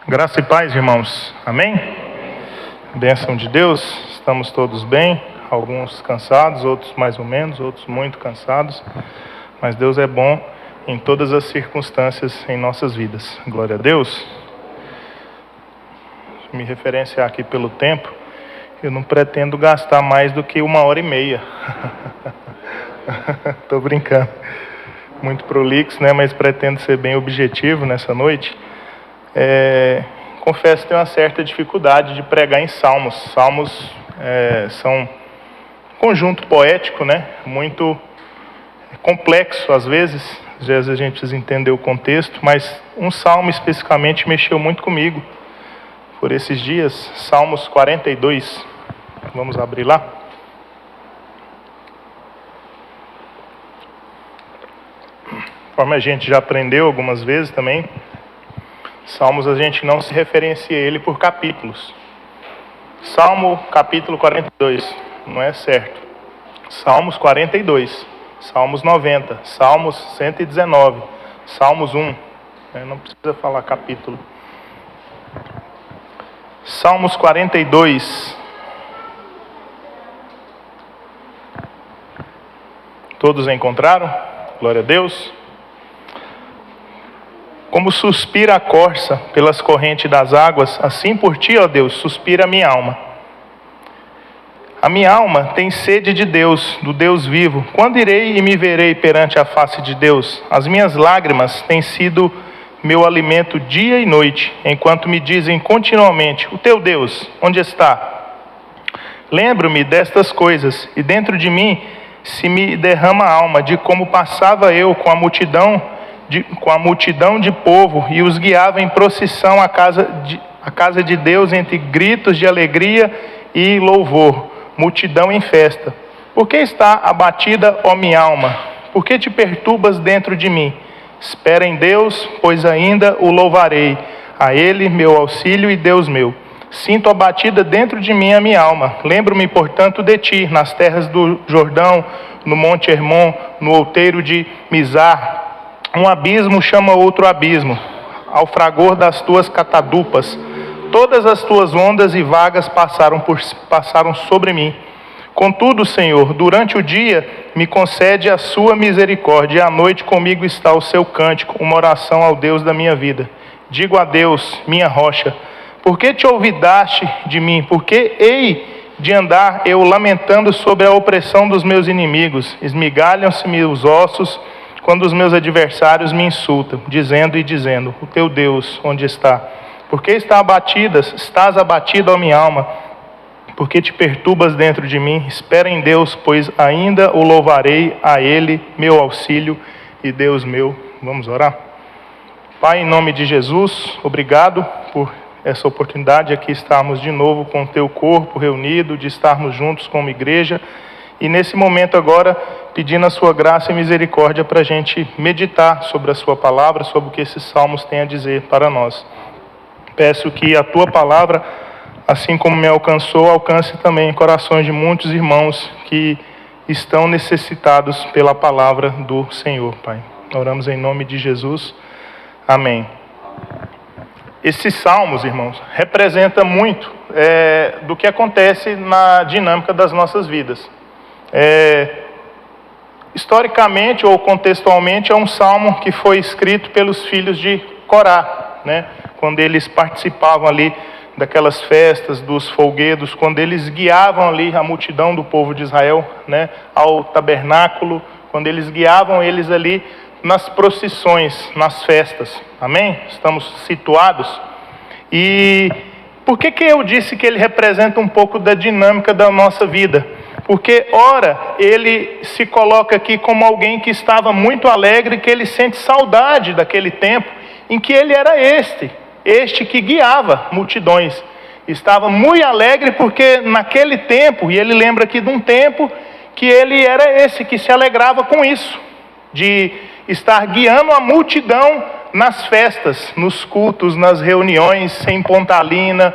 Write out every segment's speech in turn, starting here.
Graça e paz, irmãos. Amém? Bênção de Deus. Estamos todos bem, alguns cansados, outros mais ou menos, outros muito cansados. Mas Deus é bom em todas as circunstâncias em nossas vidas. Glória a Deus. Me referenciar aqui pelo tempo, eu não pretendo gastar mais do que 1h30. Estou brincando. Muito prolixo, né? Mas pretendo ser bem objetivo nessa noite. Confesso que tenho uma certa dificuldade de pregar em salmos. Salmos são um conjunto poético, né? Muito complexo às vezes a gente precisa entender o contexto, mas um salmo especificamente mexeu muito comigo por esses dias. Salmos 42, vamos abrir lá. Conforme a gente já aprendeu algumas vezes também, Salmos a gente não se referencia a ele por capítulos. Salmo capítulo 42, não é certo. Salmos 42, Salmos 90, Salmos 119, Salmos 1. Não precisa falar capítulo. Salmos 42. Todos encontraram? Glória a Deus. Como suspira a corça pelas correntes das águas, assim por ti, ó Deus, suspira a minha alma. A minha alma tem sede de Deus, do Deus vivo. Quando irei e me verei perante a face de Deus? As minhas lágrimas têm sido meu alimento dia e noite, enquanto me dizem continuamente: o teu Deus, onde está? Lembro-me destas coisas, e dentro de mim se me derrama a alma de como passava eu com a multidão de povo e os guiava em procissão à casa de Deus entre gritos de alegria e louvor, multidão em festa. Por que está abatida, ó minha alma? Por que te perturbas dentro de mim? Espera em Deus, pois ainda o louvarei, a Ele, meu auxílio e Deus meu. Sinto abatida dentro de mim a minha alma. Lembro-me, portanto, de ti, nas terras do Jordão, no monte Hermon, no outeiro de Mizar. Um abismo chama outro abismo, ao fragor das tuas catadupas. Todas as tuas ondas e vagas passaram sobre mim. Contudo, Senhor, durante o dia me concede a sua misericórdia, e à noite comigo está o seu cântico, uma oração ao Deus da minha vida. Digo a Deus, minha rocha: por que te olvidaste de mim? Por que hei de andar eu lamentando sobre a opressão dos meus inimigos? Esmigalham-se-me os ossos quando os meus adversários me insultam, dizendo: o teu Deus, onde está? Por que estás abatida, ó minha alma? Por que te perturbas dentro de mim? Espera em Deus, pois ainda o louvarei, a Ele, meu auxílio e Deus meu. Vamos orar? Pai, em nome de Jesus, obrigado por essa oportunidade aqui estarmos de novo com o teu corpo reunido, de estarmos juntos como igreja. E nesse momento agora, pedindo a sua graça e misericórdia para a gente meditar sobre a sua palavra, sobre o que esses salmos têm a dizer para nós. Peço que a tua palavra, assim como me alcançou, alcance também corações de muitos irmãos que estão necessitados pela palavra do Senhor, Pai. Oramos em nome de Jesus. Amém. Esses salmos, irmãos, representam muito do que acontece na dinâmica das nossas vidas. Historicamente ou contextualmente é um salmo que foi escrito pelos filhos de Corá, né? Quando eles participavam ali daquelas festas dos folguedos, quando eles guiavam ali a multidão do povo de Israel, né, ao tabernáculo, quando eles guiavam eles ali nas procissões, nas festas. Amém? Estamos situados. E por que eu disse que ele representa um pouco da dinâmica da nossa vida? Porque, ora, ele se coloca aqui como alguém que estava muito alegre, que ele sente saudade daquele tempo em que ele era este que guiava multidões. Estava muito alegre porque naquele tempo, e ele lembra aqui de um tempo, que ele era esse que se alegrava com isso, de estar guiando a multidão nas festas, nos cultos, nas reuniões, em Pontalina,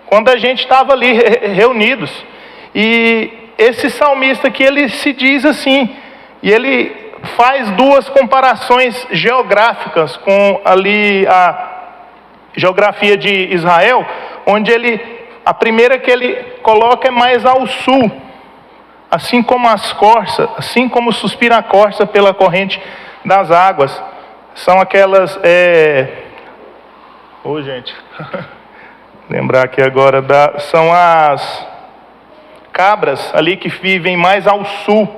quando a gente estava ali reunidos. E esse salmista aqui, ele se diz assim, e ele faz duas comparações geográficas com ali geografia de Israel, onde a primeira que ele coloca é mais ao sul, assim como as corças, assim como suspira a corça pela corrente das águas. São aquelas, gente, lembrar aqui agora, são as cabras ali que vivem mais ao sul,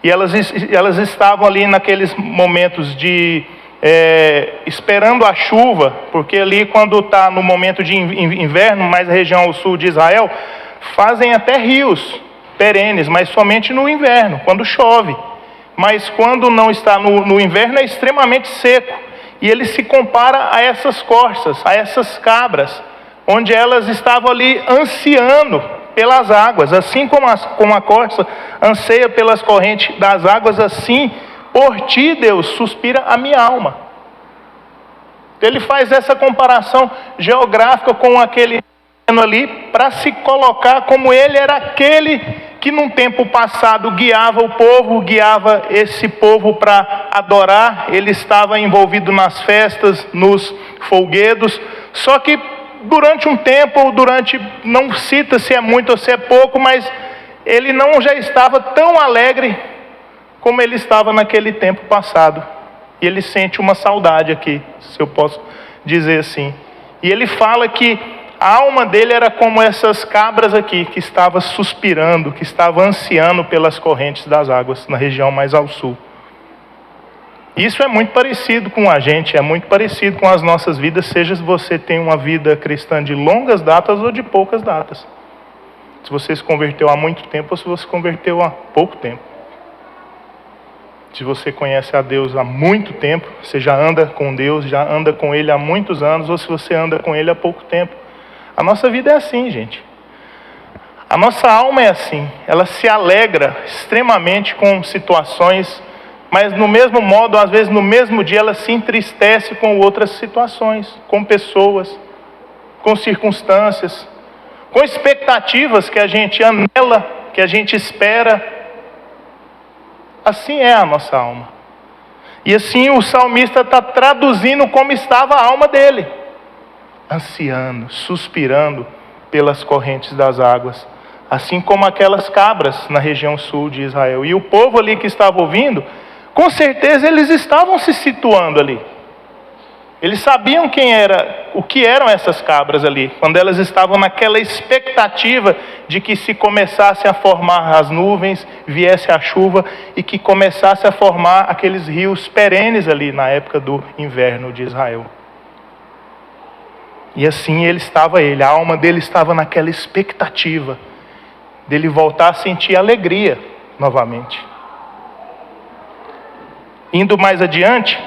e elas estavam ali naqueles momentos de esperando a chuva, porque ali quando está no momento de inverno, mais a região ao sul de Israel, fazem até rios perenes, mas somente no inverno, quando chove. Mas quando não está no inverno é extremamente seco. E ele se compara a essas corças, a essas cabras, onde elas estavam ali ansiando pelas águas. Assim como a corça anseia pelas correntes das águas, assim por ti, Deus, suspira a minha alma. Ele faz essa comparação geográfica com aquele ali, para se colocar como ele era aquele que num tempo passado guiava o povo, guiava esse povo para adorar. Ele estava envolvido nas festas, nos folguedos, só que durante um tempo, não cita se é muito ou se é pouco, mas ele não já estava tão alegre como ele estava naquele tempo passado. E ele sente uma saudade aqui, se eu posso dizer assim. E ele fala que a alma dele era como essas cabras aqui, que estava suspirando, que estava ansiando pelas correntes das águas, na região mais ao sul. Isso é muito parecido com a gente, é muito parecido com as nossas vidas, seja se você tem uma vida cristã de longas datas ou de poucas datas. Se você se converteu há muito tempo ou se você se converteu há pouco tempo. Se você conhece a Deus há muito tempo, você já anda com Deus, já anda com Ele há muitos anos, ou se você anda com Ele há pouco tempo. A nossa vida é assim, gente. A nossa alma é assim. Ela se alegra extremamente com situações, mas no mesmo modo, às vezes no mesmo dia, ela se entristece com outras situações, com pessoas, com circunstâncias, com expectativas que a gente anela, que a gente espera. Assim é a nossa alma. E assim o salmista está traduzindo como estava a alma dele. Ansiando, suspirando pelas correntes das águas. Assim como aquelas cabras na região sul de Israel. E o povo ali que estava ouvindo, com certeza eles estavam se situando ali. Eles sabiam o que eram essas cabras ali, quando elas estavam naquela expectativa de que se começasse a formar as nuvens, viesse a chuva e que começasse a formar aqueles rios perenes ali na época do inverno de Israel. E assim a alma dele estava naquela expectativa dele voltar a sentir alegria novamente. Indo mais adiante,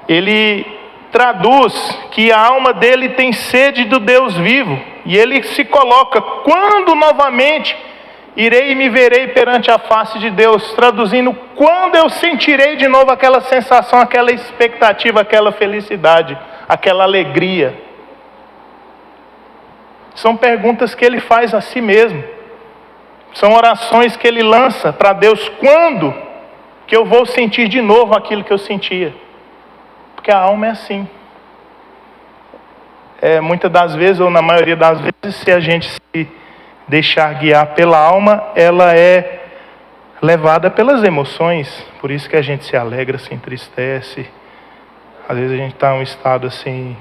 ele traduz que a alma dele tem sede do Deus vivo. E ele se coloca, quando novamente irei e me verei perante a face de Deus? Traduzindo, quando eu sentirei de novo aquela sensação, aquela expectativa, aquela felicidade, aquela alegria? São perguntas que ele faz a si mesmo. São orações que ele lança para Deus. Quando que eu vou sentir de novo aquilo que eu sentia? Porque a alma é assim. Muitas das vezes, ou na maioria das vezes, se a gente se deixar guiar pela alma, ela é levada pelas emoções. Por isso que a gente se alegra, se entristece. Às vezes a gente está em um estado assim,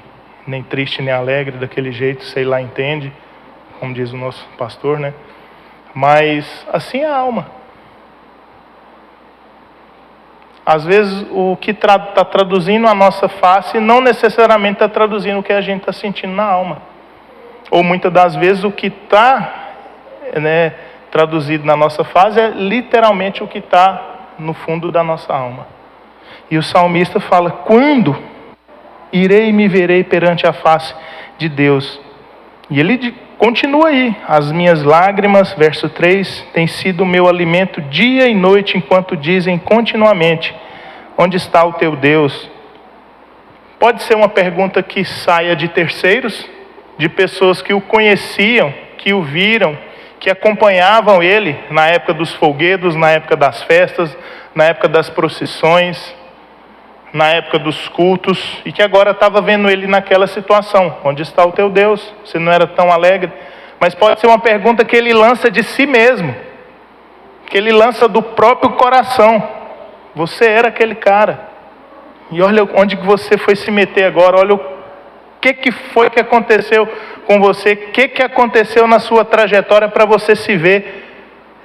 nem triste nem alegre, daquele jeito, sei lá, entende, como diz o nosso pastor, né? Mas assim é a alma. Às vezes o que está traduzindo a nossa face não necessariamente está traduzindo o que a gente está sentindo na alma. Ou muitas das vezes o que está traduzido na nossa face é literalmente o que está no fundo da nossa alma. E o salmista fala, quando irei e me verei perante a face de Deus? E ele continua aí, as minhas lágrimas, verso 3, tem sido o meu alimento dia e noite, enquanto dizem continuamente, onde está o teu Deus? Pode ser uma pergunta que saia de terceiros, de pessoas que o conheciam, que o viram, que acompanhavam ele na época dos folguedos, na época das festas, na época das procissões, na época dos cultos, e que agora estava vendo ele naquela situação. Onde está o teu Deus? Você não era tão alegre? Mas pode ser uma pergunta que ele lança de si mesmo, que ele lança do próprio coração. Você era aquele cara, e olha onde que você foi se meter agora, olha o que foi que aconteceu com você, o que aconteceu na sua trajetória para você se ver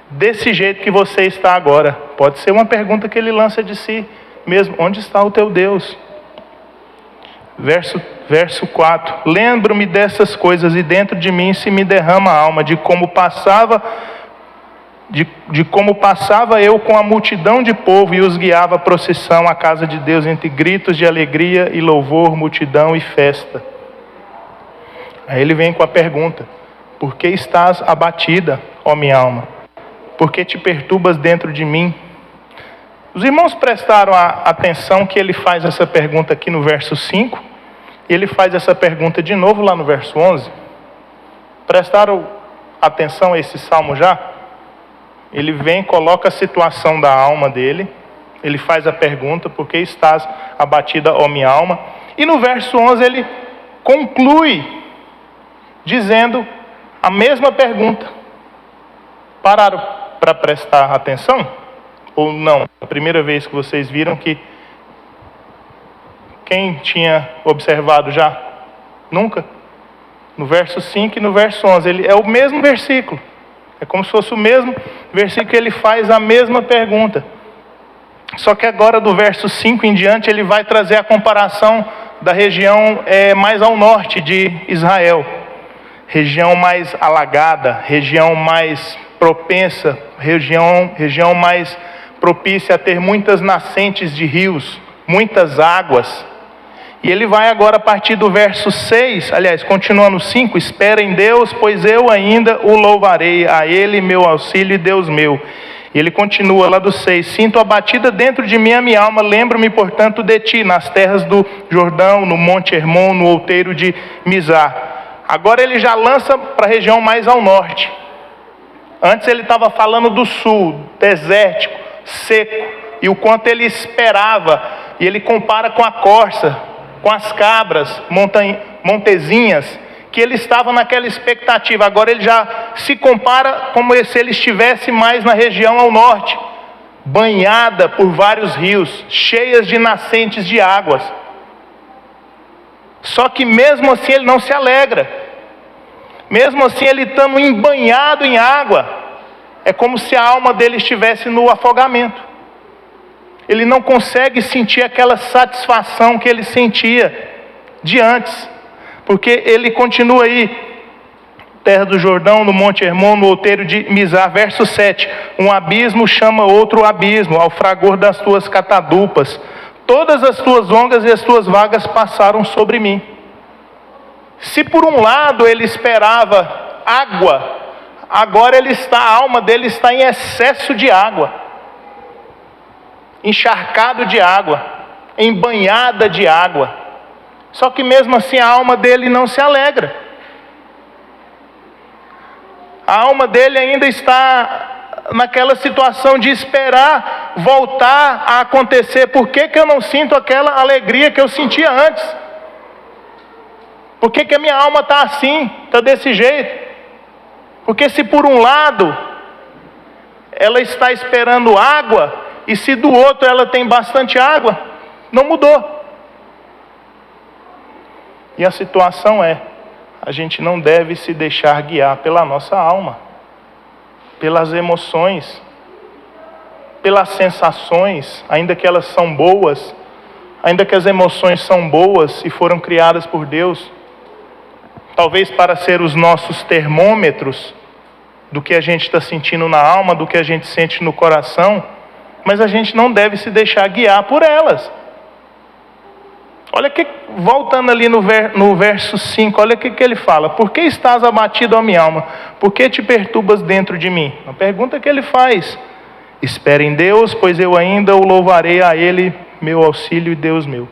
desse jeito que você está agora. Pode ser uma pergunta que ele lança de si mesmo. Onde está o teu Deus? Verso 4. Lembro-me dessas coisas e dentro de mim se me derrama a alma, de como passava eu com a multidão de povo e os guiava à procissão à casa de Deus entre gritos de alegria e louvor, multidão e festa. Aí ele vem com a pergunta: por que estás abatida, ó minha alma? Por que te perturbas dentro de mim? Os irmãos prestaram atenção que ele faz essa pergunta aqui no verso 5, e ele faz essa pergunta de novo lá no verso 11. Prestaram atenção a esse salmo já? Ele vem, coloca a situação da alma dele, ele faz a pergunta: por que estás abatida, ó minha alma? E no verso 11 ele conclui dizendo a mesma pergunta. Pararam para prestar atenção? Ou não? A primeira vez que vocês viram que... Quem tinha observado já? Nunca? No verso 5 e no verso 11. É o mesmo versículo. É como se fosse o mesmo versículo que ele faz a mesma pergunta. Só que agora do verso 5 em diante ele vai trazer a comparação da região mais ao norte de Israel. Região mais alagada, região mais propensa, região mais propícia a ter muitas nascentes de rios, muitas águas. E ele vai agora a partir do verso 6, aliás, continua no 5, espera em Deus, pois eu ainda o louvarei, a ele meu auxílio e Deus meu. E ele continua lá do 6, sinto abatida dentro de mim a minha alma, lembro-me portanto de ti, nas terras do Jordão, no monte Hermon, no outeiro de Mizar. Agora ele já lança para a região mais ao norte. Antes ele estava falando do sul, desértico, seco, e o quanto ele esperava, e ele compara com a corça, com as cabras, montezinhas, que ele estava naquela expectativa. Agora ele já se compara como se ele estivesse mais na região ao norte, banhada por vários rios, cheias de nascentes de águas. Só que mesmo assim ele não se alegra. Mesmo assim ele estando embanhado em água, é como se a alma dele estivesse no afogamento. Ele não consegue sentir aquela satisfação que ele sentia de antes. Porque ele continua aí, terra do Jordão, no monte Hermon, no outeiro de Mizar, verso 7. Um abismo chama outro abismo, ao fragor das tuas catadupas. Todas as tuas ondas e as tuas vagas passaram sobre mim. Se por um lado ele esperava água, agora a alma dele está em excesso de água, encharcado de água, embanhada de água. Só que mesmo assim a alma dele não se alegra. A alma dele ainda está naquela situação de esperar voltar a acontecer. Por que eu não sinto aquela alegria que eu sentia antes? Por que a minha alma está assim, está desse jeito? Porque se por um lado ela está esperando água, e se do outro ela tem bastante água, não mudou. E a situação a gente não deve se deixar guiar pela nossa alma, pelas emoções, pelas sensações, ainda que elas são boas, ainda que as emoções são boas e foram criadas por Deus, talvez para ser os nossos termômetros do que a gente está sentindo na alma, do que a gente sente no coração, mas a gente não deve se deixar guiar por elas. Olha que, voltando ali no verso 5, olha o que ele fala: por que estás abatido, ó minha alma? Por que te perturbas dentro de mim? Uma pergunta que ele faz. Espera em Deus, pois eu ainda o louvarei, a ele meu auxílio e Deus meu.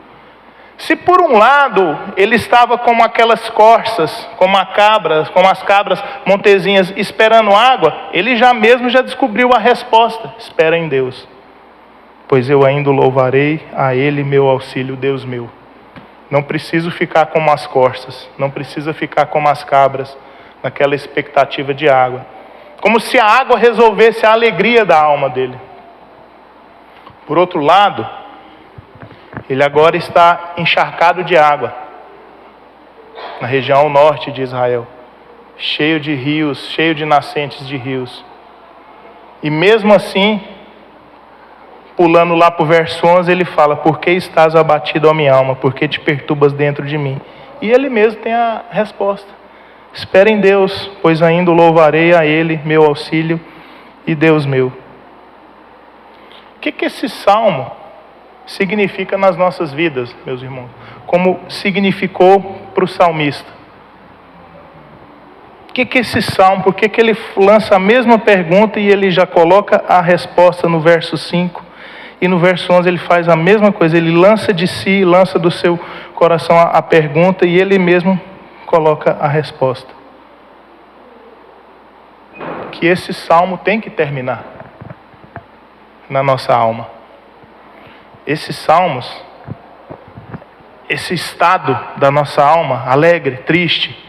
Se por um lado ele estava como aquelas corças, como as cabras montezinhas esperando água, ele já descobriu a resposta: espera em Deus, pois eu ainda o louvarei, a Ele meu auxílio, Deus meu. Não preciso ficar como as corças, não precisa ficar como as cabras, naquela expectativa de água. Como se a água resolvesse a alegria da alma dele. Por outro lado, ele agora está encharcado de água, na região norte de Israel, cheio de rios, cheio de nascentes de rios. E mesmo assim, pulando lá para o verso 11, ele fala: por que estás abatido, ó minha alma? Por que te perturbas dentro de mim? E ele mesmo tem a resposta: espera em Deus, pois ainda o louvarei a Ele, meu auxílio e Deus meu. O que esse salmo significa nas nossas vidas, meus irmãos? Como significou para o salmista? O que esse salmo, por que ele lança a mesma pergunta e ele já coloca a resposta no verso 5? E no verso 11 ele faz a mesma coisa, ele lança de si, lança do seu coração a pergunta e ele mesmo coloca a resposta. Que esse salmo tem que terminar na nossa alma. Esses salmos, esse estado da nossa alma, alegre, triste,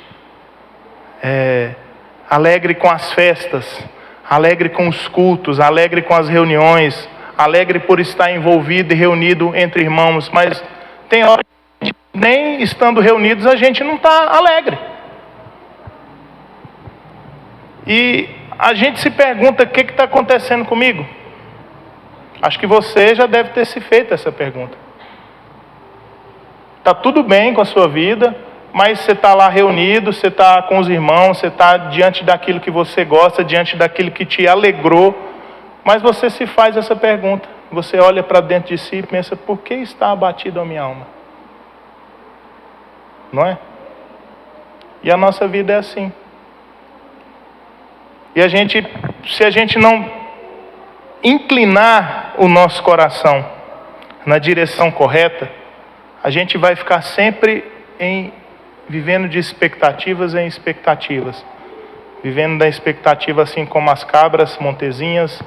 alegre com as festas, alegre com os cultos, alegre com as reuniões, alegre por estar envolvido e reunido entre irmãos, mas tem hora que nem estando reunidos a gente não está alegre. E a gente se pergunta: o que está acontecendo comigo? Acho que você já deve ter se feito essa pergunta. Está tudo bem com a sua vida, mas você está lá reunido, você está com os irmãos, você está diante daquilo que você gosta, diante daquilo que te alegrou, mas você se faz essa pergunta. Você olha para dentro de si e pensa: por que está abatido a minha alma? Não é? E a nossa vida é assim. E se a gente não inclinar o nosso coração na direção correta, a gente vai ficar sempre vivendo de expectativas em expectativas. Vivendo da expectativa assim como as cabras montezinhas,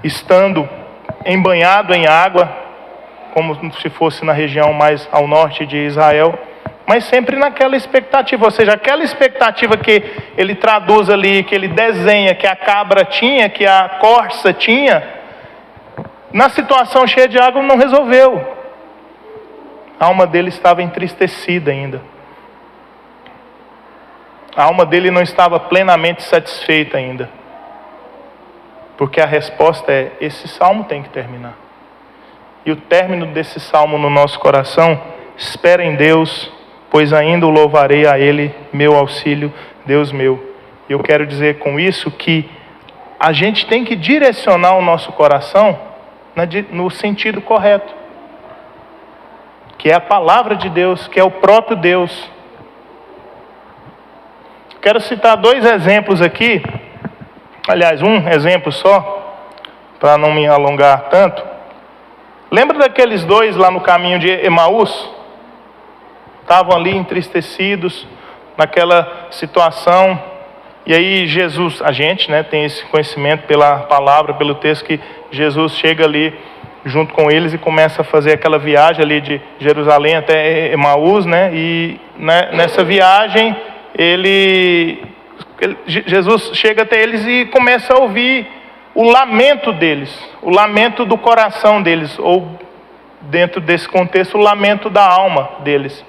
estando embanhado em água, como se fosse na região mais ao norte de Israel, mas sempre naquela expectativa, ou seja, aquela expectativa que ele traduz ali, que ele desenha, que a cabra tinha, que a corça tinha, na situação cheia de água não resolveu. A alma dele estava entristecida ainda. A alma dele não estava plenamente satisfeita ainda. Porque a resposta é: esse salmo tem que terminar. E o término desse salmo no nosso coração: espera em Deus, pois ainda o louvarei a Ele, meu auxílio, Deus meu. E eu quero dizer com isso que a gente tem que direcionar o nosso coração no sentido correto, que é a palavra de Deus, que é o próprio Deus. Quero citar 2 exemplos aqui, aliás, um exemplo só, para não me alongar tanto. Lembra daqueles 2 lá no caminho de Emaús? Estavam ali entristecidos, naquela situação, e aí Jesus, a gente tem esse conhecimento pela palavra, pelo texto, que Jesus chega ali junto com eles e começa a fazer aquela viagem ali de Jerusalém até Emaús, e nessa viagem, Jesus chega até eles e começa a ouvir o lamento deles, o lamento do coração deles, ou dentro desse contexto, o lamento da alma deles.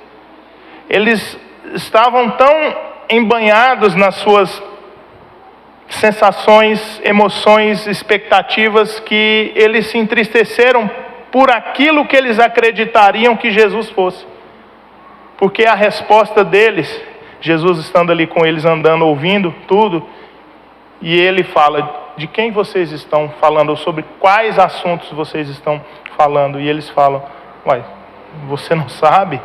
Eles estavam tão embanhados nas suas sensações, emoções, expectativas, que eles se entristeceram por aquilo que eles acreditariam que Jesus fosse. Porque a resposta deles, Jesus estando ali com eles, andando, ouvindo tudo, e ele fala: de quem vocês estão falando, ou sobre quais assuntos vocês estão falando? E eles falam: você não sabe?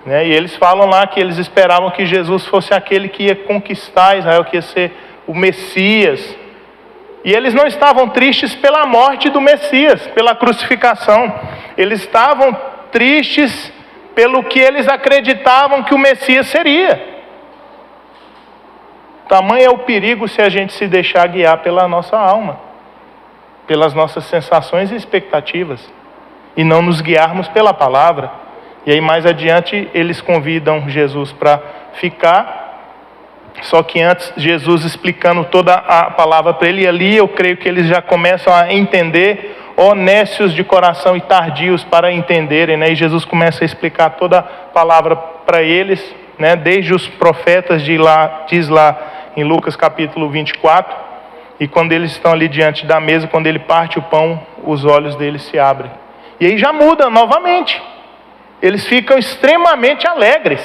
E eles falam lá que eles esperavam que Jesus fosse aquele que ia conquistar Israel, que ia ser o Messias. E eles não estavam tristes pela morte do Messias, pela crucificação. Eles estavam tristes pelo que eles acreditavam que o Messias seria. Tamanho é o perigo se a gente se deixar guiar pela nossa alma. pelas nossas sensações e expectativas, e não nos guiarmos pela palavra. E aí mais adiante eles convidam Jesus para ficar, só que antes Jesus explicando toda a palavra para ele, e ali eu creio que eles já começam a entender, nécios de coração e tardios para entenderem, né? E Jesus começa a explicar toda a palavra para eles, né? Desde os profetas, diz lá em Lucas capítulo 24, e quando eles estão ali diante da mesa, quando ele parte o pão, os olhos deles se abrem. E aí já muda novamente. Eles ficam extremamente alegres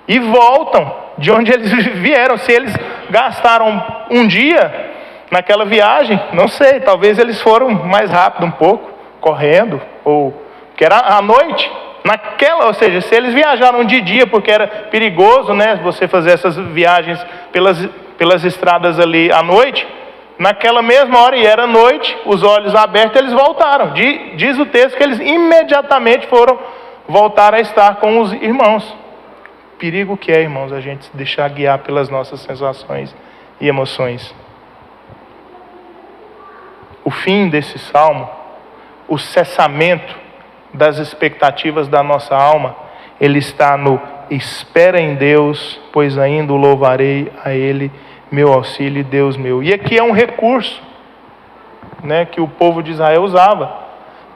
e voltam de onde eles vieram. Se eles gastaram um dia naquela viagem, não sei, talvez eles foram mais rápido um pouco, correndo, ou que era à noite. Ou seja, se eles viajaram de dia, porque era perigoso, né, você fazer essas viagens pelas estradas ali à noite, naquela mesma hora, e era noite, os olhos abertos, eles voltaram. Diz o texto que eles imediatamente foram voltar a estar com os irmãos. Perigo que é, irmãos, a gente se deixar guiar pelas nossas sensações e emoções. O fim desse salmo, o cessamento das expectativas da nossa alma, ele está no espera em Deus, pois ainda o louvarei a Ele, meu auxílio e Deus meu. E aqui é um recurso, né, que o povo de Israel usava,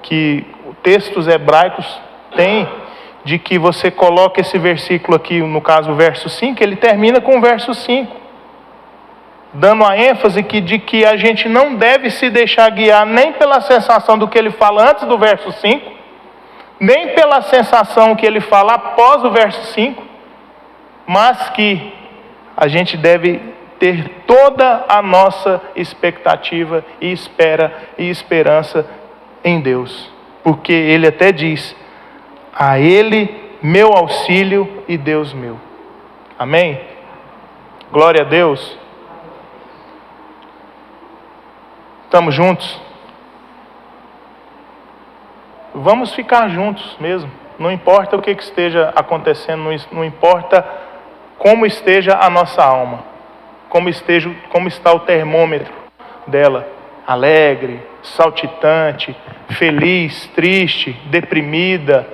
que textos hebraicos têm, de que você coloca esse versículo aqui, no caso o verso 5, ele termina com o verso 5, dando a ênfase de que a gente não deve se deixar guiar nem pela sensação do que ele fala antes do verso 5, nem pela sensação que ele fala após o verso 5, mas que a gente deve ter toda a nossa expectativa e espera e esperança em Deus. Porque ele até diz, a Ele meu auxílio e Deus meu. Amém? Glória a Deus. Estamos juntos? Vamos ficar juntos mesmo. Não importa o que esteja acontecendo, não importa como esteja a nossa alma, como está o termômetro dela, alegre, saltitante, feliz, triste, deprimida,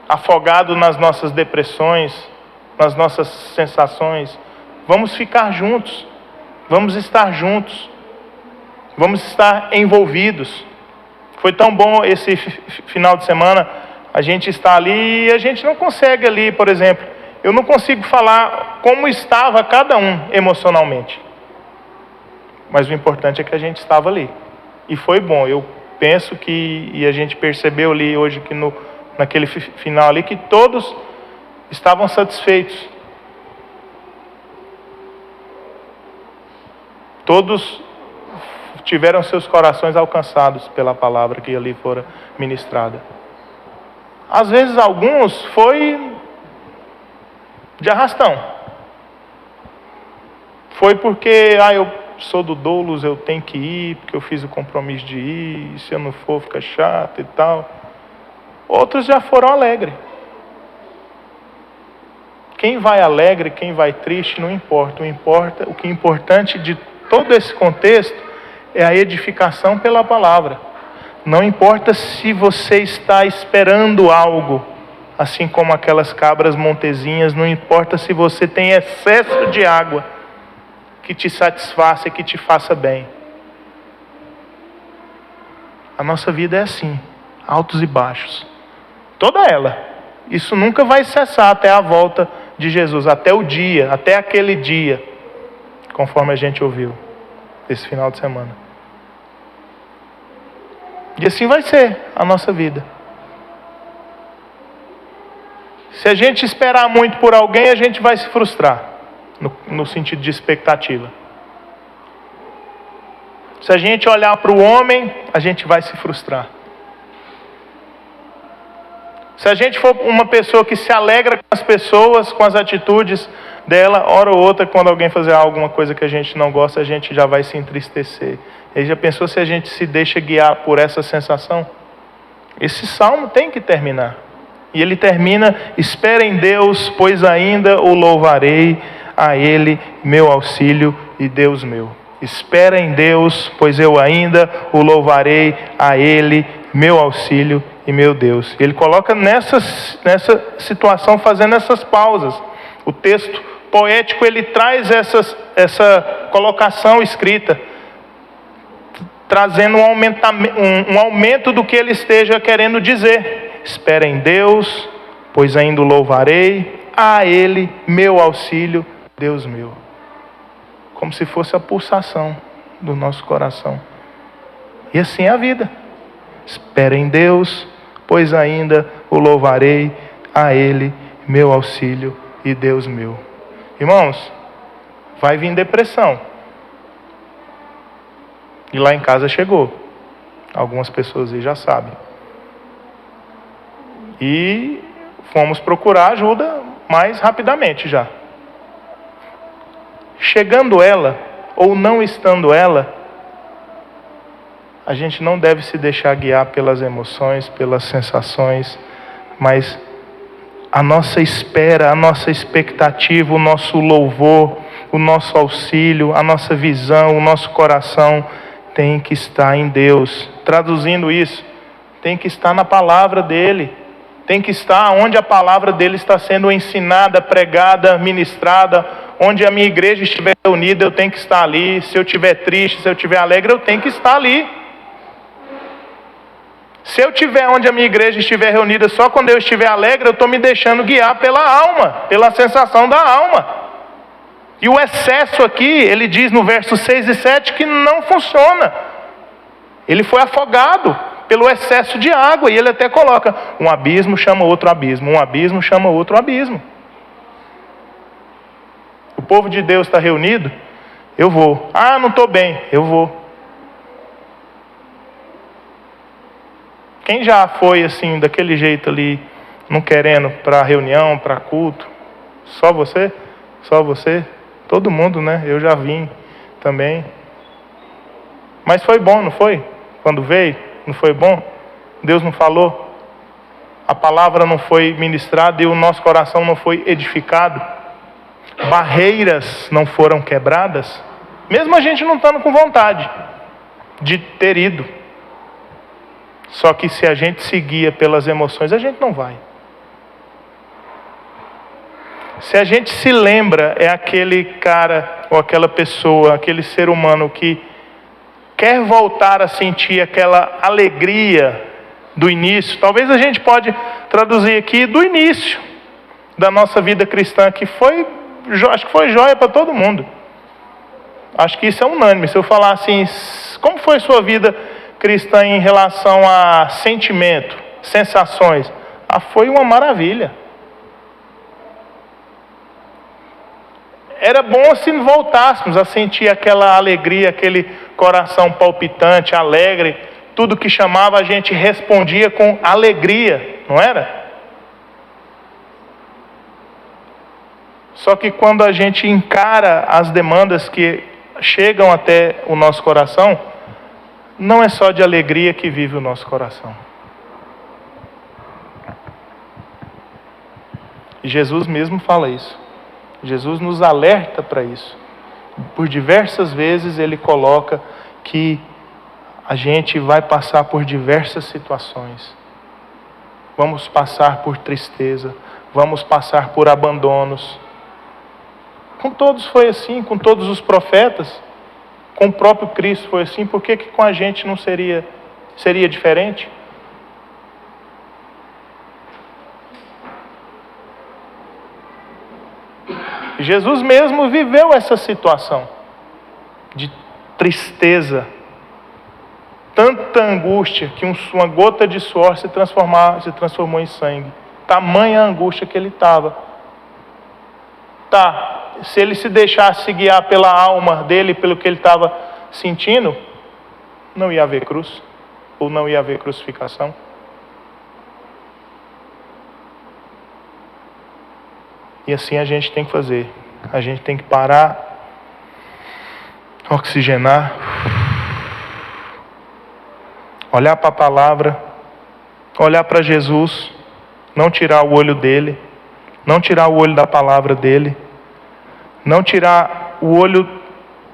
afogado nas nossas depressões, nas nossas sensações. Vamos ficar juntos, vamos estar juntos, vamos estar envolvidos. Foi tão bom esse final de semana, a gente está ali e a gente não consegue ali, por exemplo, eu não consigo falar como estava cada um emocionalmente. Mas o importante é que a gente estava ali. E foi bom, eu penso que, e a gente percebeu ali hoje que naquele final ali, que todos estavam satisfeitos. Todos tiveram seus corações alcançados pela palavra que ali fora ministrada. Às vezes alguns foi de arrastão. Foi porque, eu sou do doulos, eu tenho que ir, porque eu fiz o compromisso de ir, e se eu não for fica chato e tal. Outros já foram alegres. Quem vai alegre, quem vai triste, não importa. O que é importante de todo esse contexto é a edificação pela palavra. Não importa se você está esperando algo, assim como aquelas cabras montezinhas, não importa se você tem excesso de água que te satisfaça e que te faça bem. A nossa vida é assim, altos e baixos. Toda ela. Isso nunca vai cessar até a volta de Jesus, até o dia, até aquele dia, conforme a gente ouviu esse final de semana. E assim vai ser a nossa vida. Se a gente esperar muito por alguém, a gente vai se frustrar, no sentido de expectativa. Se a gente olhar para o homem, a gente vai se frustrar. Se a gente for uma pessoa que se alegra com as pessoas, com as atitudes dela, hora ou outra, quando alguém fazer alguma coisa que a gente não gosta, a gente já vai se entristecer. E já pensou se a gente se deixa guiar por essa sensação? Esse salmo tem que terminar. E ele termina, espera em Deus, pois ainda o louvarei a Ele, meu auxílio e Deus meu. Espera em Deus, pois eu ainda o louvarei, a Ele, meu auxílio e meu Deus. Ele coloca nessa situação, fazendo essas pausas. O texto poético, ele traz essa colocação escrita, trazendo um aumento do que ele esteja querendo dizer. Espera em Deus, pois ainda o louvarei, a Ele, meu auxílio, Deus meu. Como se fosse a pulsação do nosso coração. E assim é a vida. Espera em Deus, pois ainda o louvarei, a Ele, meu auxílio e Deus meu. Irmãos, vai vir depressão. E lá em casa chegou. Algumas pessoas aí já sabem. E fomos procurar ajuda mais rapidamente já. Chegando ela, ou não estando ela, a gente não deve se deixar guiar pelas emoções, pelas sensações, mas a nossa espera, a nossa expectativa, o nosso louvor, o nosso auxílio, a nossa visão, o nosso coração tem que estar em Deus. Traduzindo isso, tem que estar na palavra dele. Tem que estar onde a palavra dele está sendo ensinada, pregada, ministrada. Onde a minha igreja estiver reunida, eu tenho que estar ali. Se eu estiver triste, se eu estiver alegre, eu tenho que estar ali. Se eu estiver onde a minha igreja estiver reunida só quando eu estiver alegre, eu estou me deixando guiar pela alma, pela sensação da alma. E o excesso aqui, ele diz no verso 6 e 7 que não funciona. Ele foi afogado pelo excesso de água, e ele até coloca, um abismo chama outro abismo, um abismo chama outro abismo. O povo de Deus está reunido, eu vou. Ah, não estou bem, eu vou. Quem já foi assim, daquele jeito ali, não querendo para reunião, para culto? Só você? Só você? Todo mundo, né? Eu já vim também. Mas foi bom, não foi? Quando veio, não foi bom? Deus não falou? A palavra não foi ministrada e o nosso coração não foi edificado? Barreiras não foram quebradas? Mesmo a gente não estando com vontade de ter ido. Só que se a gente se guia pelas emoções, a gente não vai. Se a gente se lembra, é aquele cara ou aquela pessoa, aquele ser humano que quer voltar a sentir aquela alegria do início. Talvez a gente pode traduzir aqui do início da nossa vida cristã, que foi, acho que foi joia para todo mundo. Acho que isso é unânime. Se eu falar assim, como foi sua vida cristã em relação a sentimento, sensações? Ah, foi uma maravilha. Era bom se voltássemos a sentir aquela alegria, aquele coração palpitante, alegre. Tudo que chamava a gente respondia com alegria, não era? Só que quando a gente encara as demandas que chegam até o nosso coração, não é só de alegria que vive o nosso coração. E Jesus mesmo fala isso. Jesus nos alerta para isso. Por diversas vezes ele coloca que a gente vai passar por diversas situações. Vamos passar por tristeza, vamos passar por abandonos. Com todos foi assim, com todos os profetas, com o próprio Cristo foi assim. Por que com a gente não seria diferente? Jesus mesmo viveu essa situação de tristeza, tanta angústia que uma gota de suor se transformou em sangue. Tamanha angústia que ele estava. Se ele se deixasse guiar pela alma dele, pelo que ele estava sentindo, não ia haver cruz, ou não ia haver crucificação. E assim a gente tem que fazer. A gente tem que parar, oxigenar, olhar para a palavra, olhar para Jesus, não tirar o olho dele, não tirar o olho da palavra dele, não tirar o olho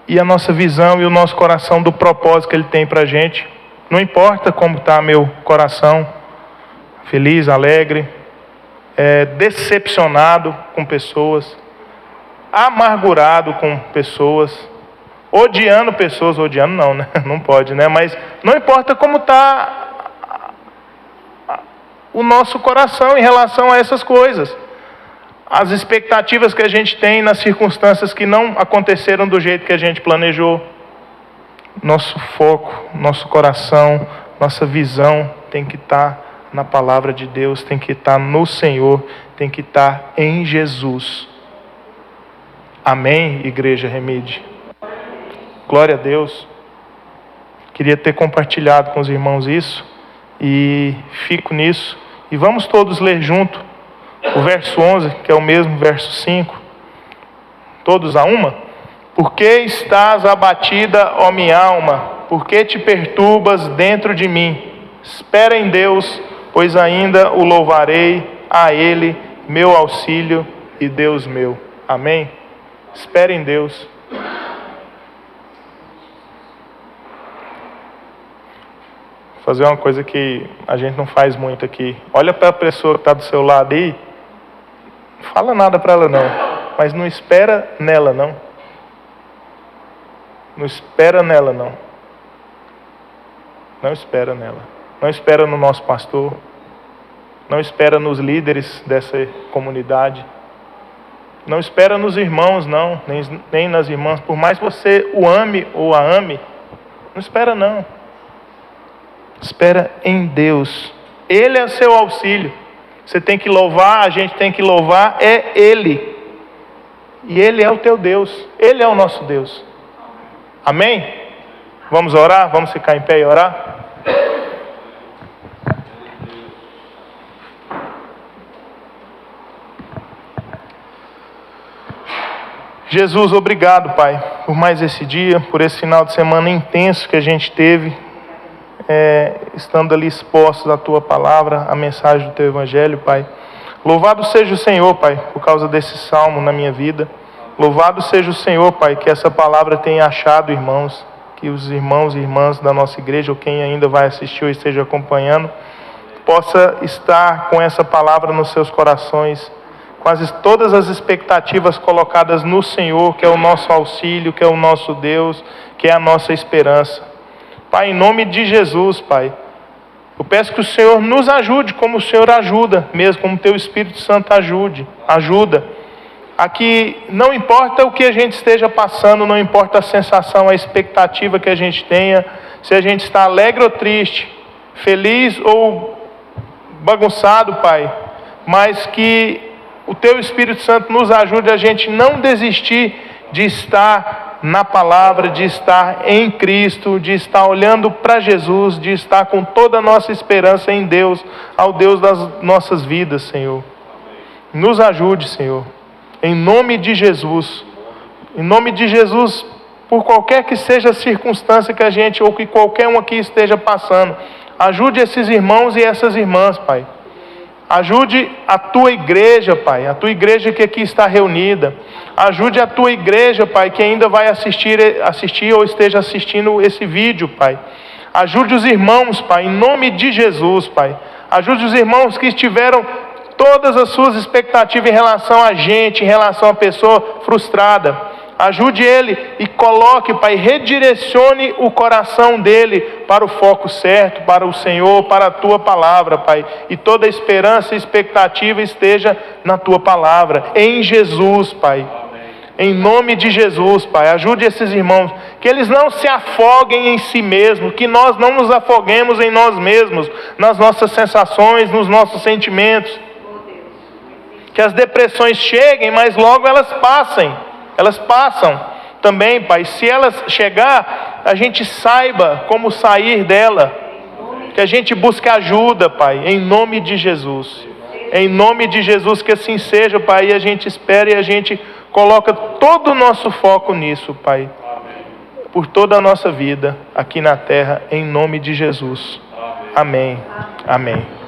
e a nossa visão e o nosso coração do propósito que Ele tem para a gente. Não importa como está meu coração, feliz, alegre, decepcionado com pessoas, amargurado com pessoas, odiando pessoas, odiando não, né? Não pode, né? Mas não importa como está o nosso coração em relação a essas coisas. As expectativas que a gente tem nas circunstâncias que não aconteceram do jeito que a gente planejou. Nosso foco, nosso coração, nossa visão tem que estar na palavra de Deus, tem que estar no Senhor, tem que estar em Jesus. Amém, Igreja Remide? Glória a Deus. Queria ter compartilhado com os irmãos isso e fico nisso. E vamos todos ler junto o verso 11, que é o mesmo verso 5. Todos a uma? Por que estás abatida, ó minha alma? Por que te perturbas dentro de mim? Espera em Deus, pois ainda o louvarei, a Ele, meu auxílio e Deus meu. Amém? Espera em Deus. Vou fazer uma coisa que a gente não faz muito aqui. Olha para a pessoa que está do seu lado aí. Não fala nada para ela não. Mas não espera nela não. Não espera nela não. Não espera nela. Não espera no nosso pastor. Não espera nos líderes dessa comunidade. Não espera nos irmãos não. Nem nas irmãs. Por mais que você o ame ou a ame. Não espera não. Espera em Deus. Ele é o seu auxílio. Você tem que louvar, a gente tem que louvar, é Ele. E Ele é o teu Deus. Ele é o nosso Deus. Amém? Vamos orar? Vamos ficar em pé e orar? Jesus, obrigado, Pai, por mais esse dia, por esse final de semana intenso que a gente teve, estando ali expostos à Tua palavra, a mensagem do Teu Evangelho, Pai. Louvado seja o Senhor, Pai, por causa desse salmo na minha vida. Louvado seja o Senhor, Pai, que essa palavra tenha achado, irmãos, que os irmãos e irmãs da nossa igreja, ou quem ainda vai assistir ou esteja acompanhando, possa estar com essa palavra nos seus corações, com todas as expectativas colocadas no Senhor, que é o nosso auxílio, que é o nosso Deus, que é a nossa esperança. Pai, em nome de Jesus, Pai, eu peço que o Senhor nos ajude, como o Senhor ajuda, mesmo como o Teu Espírito Santo ajuda. Aqui não importa o que a gente esteja passando, não importa a sensação, a expectativa que a gente tenha, se a gente está alegre ou triste, feliz ou bagunçado, Pai, mas que o Teu Espírito Santo nos ajude a gente não desistir de estar na palavra, de estar em Cristo, de estar olhando para Jesus, de estar com toda a nossa esperança em Deus, ao Deus das nossas vidas, Senhor. Nos ajude, Senhor. Em nome de Jesus, por qualquer que seja a circunstância que a gente, ou que qualquer um aqui esteja passando, ajude esses irmãos e essas irmãs, Pai. Ajude a Tua igreja, Pai, a Tua igreja que aqui está reunida. Ajude a Tua igreja, Pai, que ainda vai assistir ou esteja assistindo esse vídeo, Pai. Ajude os irmãos, Pai, em nome de Jesus, Pai. Ajude os irmãos que tiveram todas as suas expectativas em relação a gente, em relação a pessoa frustrada. Ajude ele e coloque, Pai, redirecione o coração dele para o foco certo, para o Senhor, para a Tua palavra, Pai. E toda a esperança e expectativa esteja na Tua palavra, em Jesus, Pai. Em nome de Jesus, Pai, ajude esses irmãos, que eles não se afoguem em si mesmos, que nós não nos afoguemos em nós mesmos, nas nossas sensações, nos nossos sentimentos. Que as depressões cheguem, mas logo elas passam também, Pai. Se elas chegar, a gente saiba como sair dela, que a gente busque ajuda, Pai, em nome de Jesus. Em nome de Jesus, que assim seja, Pai, e a gente espera e a gente coloca todo o nosso foco nisso, Pai, por toda a nossa vida aqui na terra, em nome de Jesus. Amém. Amém.